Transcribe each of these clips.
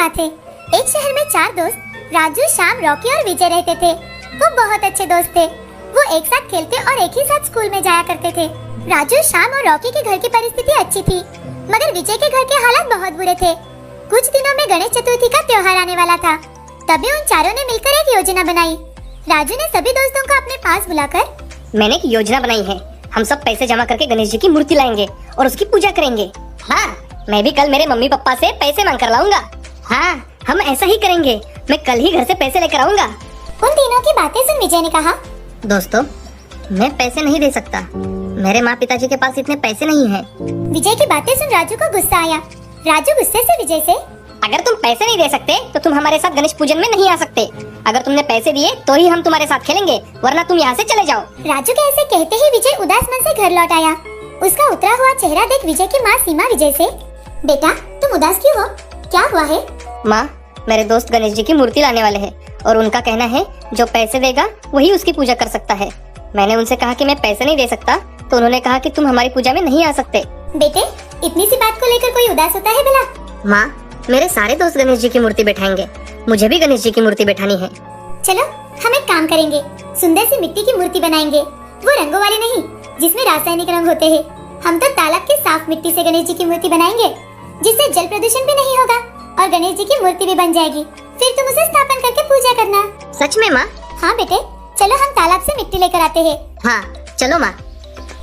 बात है, एक शहर में 4 दोस्त राजू, श्याम, रॉकी और विजय रहते थे। वो बहुत अच्छे दोस्त थे। वो एक साथ खेलते और एक ही साथ स्कूल में जाया करते थे। राजू, श्याम और रॉकी के घर की परिस्थिति अच्छी थी, मगर विजय के घर के हालात बहुत बुरे थे। कुछ दिनों में गणेश चतुर्थी का त्योहार आने वाला था। तभी उन चारों ने मिलकर एक योजना बनाई। राजू ने सभी दोस्तों को अपने पास बुलाकर, मैंने एक योजना बनाई है। हम सब पैसे जमा करके गणेश जी की मूर्ति लाएंगे और उसकी पूजा करेंगे। हाँ, मैं भी कल मेरे मम्मी पापा से पैसे मांग कर लाऊंगा। हाँ, हम ऐसा ही करेंगे। मैं कल ही घर से पैसे लेकर आऊंगा। उन तीनों की बातें सुन विजय ने कहा, दोस्तों, मैं पैसे नहीं दे सकता। मेरे माँ पिताजी के पास इतने पैसे नहीं हैं। विजय की बातें सुन राजू को गुस्सा आया। राजू गुस्से से विजय से, अगर तुम पैसे नहीं दे सकते तो तुम हमारे साथ गणेश पूजन में नहीं आ सकते। अगर तुमने पैसे दिए तो ही हम तुम्हारे साथ खेलेंगे, वरना तुम यहाँ से चले जाओ। राजू के ऐसे कहते ही विजय उदास मन से घर लौट आया। उसका उतरा हुआ चेहरा देख विजय की माँ सीमा विजय से, बेटा तुम उदास क्यों हो, क्या हुआ है? माँ, मेरे दोस्त गणेश जी की मूर्ति लाने वाले हैं और उनका कहना है जो पैसे देगा वही उसकी पूजा कर सकता है। मैंने उनसे कहा कि मैं पैसे नहीं दे सकता, तो उन्होंने कहा कि तुम हमारी पूजा में नहीं आ सकते। बेटे, इतनी सी बात को लेकर कोई उदास होता है भला? माँ, मेरे सारे दोस्त गणेश जी की मूर्ति बैठाएंगे, मुझे भी गणेश जी की मूर्ति बैठानी है। चलो हम एक काम करेंगे, सुंदर सी मिट्टी की मूर्ति बनाएंगे। वो रंगों वाली नहीं जिसमें रासायनिक रंग होते हैं। हम तो तालाब की साफ मिट्टी से गणेश जी की मूर्ति बनाएंगे, जिससे जल प्रदूषण भी नहीं होगा और गणेश जी की मूर्ति भी बन जाएगी। फिर तुम उसे स्थापन करके पूजा करना। सच में माँ? हाँ बेटे, चलो हम तालाब से मिट्टी लेकर आते हैं। हाँ चलो माँ।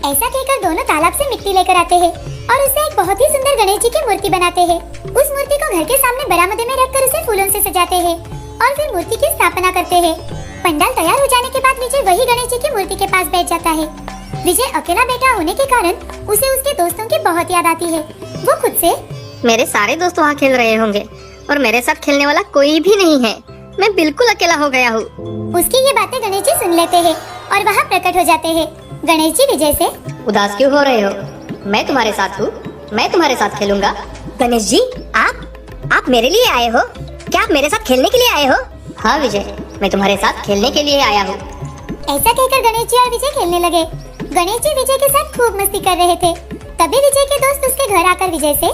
ऐसा कहकर दोनों तालाब से मिट्टी लेकर आते हैं और उससे एक बहुत ही सुंदर गणेश जी की मूर्ति बनाते हैं। उस मूर्ति को घर के सामने बरामदे में रखकर उसे फूलों से सजाते हैं और फिर मूर्ति की स्थापना करते हैं। पंडाल तैयार हो जाने के बाद विजय वही गणेश जी की मूर्ति के पास बैठ जाता है। विजय अकेला बेटा होने के कारण उसे उसके दोस्तों की बहुत याद आती है। वो खुद से, मेरे सारे दोस्त वहाँ खेल रहे होंगे और मेरे साथ खेलने वाला कोई भी नहीं है। मैं बिल्कुल अकेला हो गया हूँ। उसकी ये बातें गणेश जी सुन लेते हैं और वहाँ प्रकट हो जाते हैं। गणेश जी विजय से, उदास क्यों हो रहे हो? मैं तुम्हारे साथ हूँ, मैं तुम्हारे साथ खेलूंगा। गणेश जी, आप मेरे लिए आए हो? क्या आप मेरे साथ खेलने के लिए आए हो? हाँ विजय, मैं तुम्हारे साथ खेलने के लिए आया हूँ। ऐसा कहकर गणेश जी और विजय खेलने लगे। गणेश जी विजय के साथ खूब मस्ती कर रहे थे। तभी विजय के दोस्त उसके घर आकर विजय से,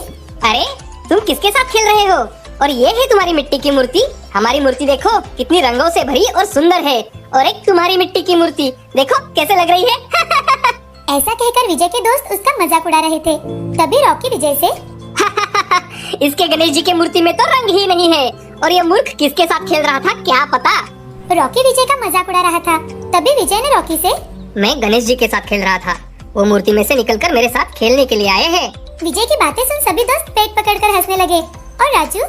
अरे तुम किसके साथ खेल रहे हो? और ये है तुम्हारी मिट्टी की मूर्ति? हमारी मूर्ति देखो कितनी रंगों से भरी और सुंदर है, और एक तुम्हारी मिट्टी की मूर्ति देखो कैसे लग रही है। ऐसा कहकर विजय के दोस्त उसका मजाक उड़ा रहे थे। तभी रॉकी विजय से, इसके गणेश जी की मूर्ति में तो रंग ही नहीं है, और ये मूर्ख किसके साथ खेल रहा था क्या पता। रॉकी विजय का मजाक उड़ा रहा था। तभी विजय ने रॉकी से, मैं गणेश जी के साथ खेल रहा था, वो मूर्ति में से निकलकर मेरे साथ खेलने के लिए आए हैं। विजय की बातें सुन सभी दोस्त पेट पकड़कर हंसने लगे। और राजू,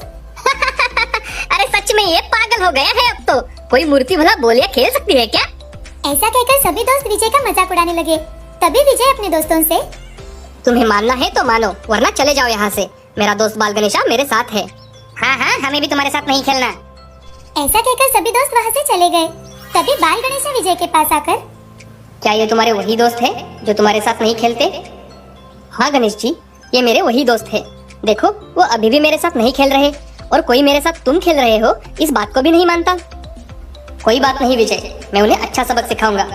अरे सच में ये पागल हो गया है। अब तो कोई मूर्ति भला बोलिया खेल सकती है क्या? ऐसा कहकर सभी दोस्त विजय का मजाक उड़ाने लगे। तभी विजय अपने दोस्तों से, तुम्हें मानना है तो मानो, वरना चले जाओ यहाँ से। मेरा दोस्त बाल गणेशा मेरे साथ है। हाँ हाँ, हमें भी तुम्हारे साथ नहीं खेलना। ऐसा कहकर सभी दोस्त वहाँ से चले गए। तभी बाल गणेशा विजय के पास आकर, क्या ये तुम्हारे वही दोस्त है जो तुम्हारे साथ नहीं खेलते? हाँ गणेश जी, ये मेरे वही दोस्त है। देखो वो अभी भी मेरे साथ नहीं खेल रहे, और कोई मेरे साथ तुम खेल रहे हो इस बात को भी नहीं मानता। कोई बात नहीं विजय, मैं उन्हें अच्छा सबक सिखाऊंगा।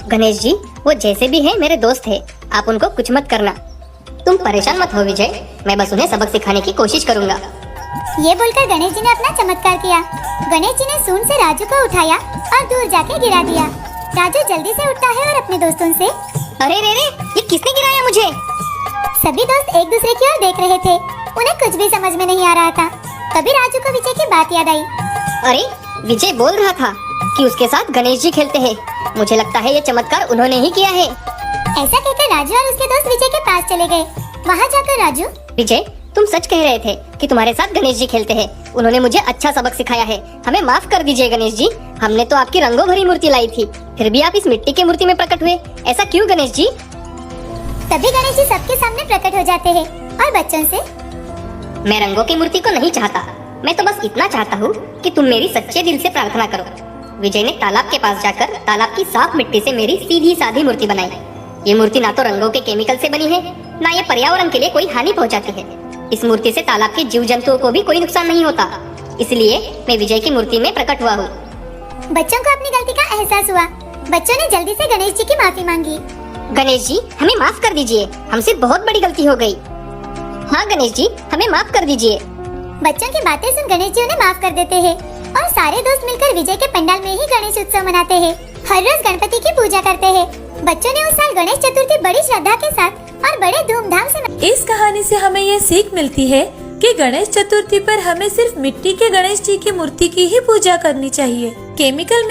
गणेश जी, वो जैसे भी है मेरे दोस्त है, आप उनको कुछ मत करना। तुम परेशान मत हो विजय, मैं बस उन्हें सबक सिखाने की कोशिश करूंगा। ये बोलकर गणेश जी ने अपना चमत्कार किया। गणेश जी ने सूंड से राजू को उठाया और दूर जाके गिरा दिया। राजू जल्दी से उठता है और अपने दोस्तों से, अरे रे रे, ये किसने गिराया मुझे? सभी दोस्त एक दूसरे की ओर देख रहे थे। उन्हें कुछ भी समझ में नहीं आ रहा था। तभी राजू को विजय की बात याद आई। अरे विजय बोल रहा था कि उसके साथ गणेश जी खेलते हैं। मुझे लगता है ये चमत्कार उन्होंने ही किया है। ऐसा कहकर राजू और उसके दोस्त विजय के पास चले गए। वहाँ जाकर राजू, विजय, तुम सच कह रहे थे कि तुम्हारे साथ गणेश जी खेलते हैं। उन्होंने मुझे अच्छा सबक सिखाया है। हमें माफ कर दीजिए गणेश जी, हमने तो आपकी रंगों भरी मूर्ति लाई थी, फिर भी आप इस मिट्टी की मूर्ति में प्रकट हुए। ऐसा क्यों गणेश जी? तभी गणेश जी सबके सामने प्रकट हो जाते हैं और बच्चों से, मैं रंगों की मूर्ति को नहीं चाहता, मैं तो बस इतना चाहता हूँ कि तुम मेरी सच्चे दिल से प्रार्थना करो। विजय ने तालाब के पास जाकर तालाब की साफ मिट्टी से मेरी सीधी सादी मूर्ति बनाई। ये मूर्ति ना तो रंगों के केमिकल से बनी है, ना ये पर्यावरण के लिए कोई हानि पहुँचाती है। इस मूर्ति से तालाब के जीव जंतुओं को भी कोई नुकसान नहीं होता, इसलिए मैं विजय की मूर्ति में प्रकट हुआ हूँ। बच्चों को अपनी गलती का एहसास हुआ। बच्चों ने जल्दी से गणेश जी की माफी मांगी। गणेश जी, हमें माफ कर दीजिए, हमसे बहुत बड़ी गलती हो गई। हाँ गणेश जी, हमें माफ कर दीजिए। बच्चों की बातें सुन गणेश जी उन्हें माफ कर देते हैं और सारे दोस्त मिलकर विजय के पंडाल में ही गणेश उत्सव मनाते हैं। हर रोज गणपति की पूजा करते हैं। बच्चों ने उस साल गणेश चतुर्थी बड़ी श्रद्धा के साथ और बड़े धूमधाम से इस कहानी से हमें ये सीख मिलती है कि गणेश चतुर्थी पर हमें सिर्फ मिट्टी के गणेश जी की मूर्ति की ही पूजा करनी चाहिए। केमिकल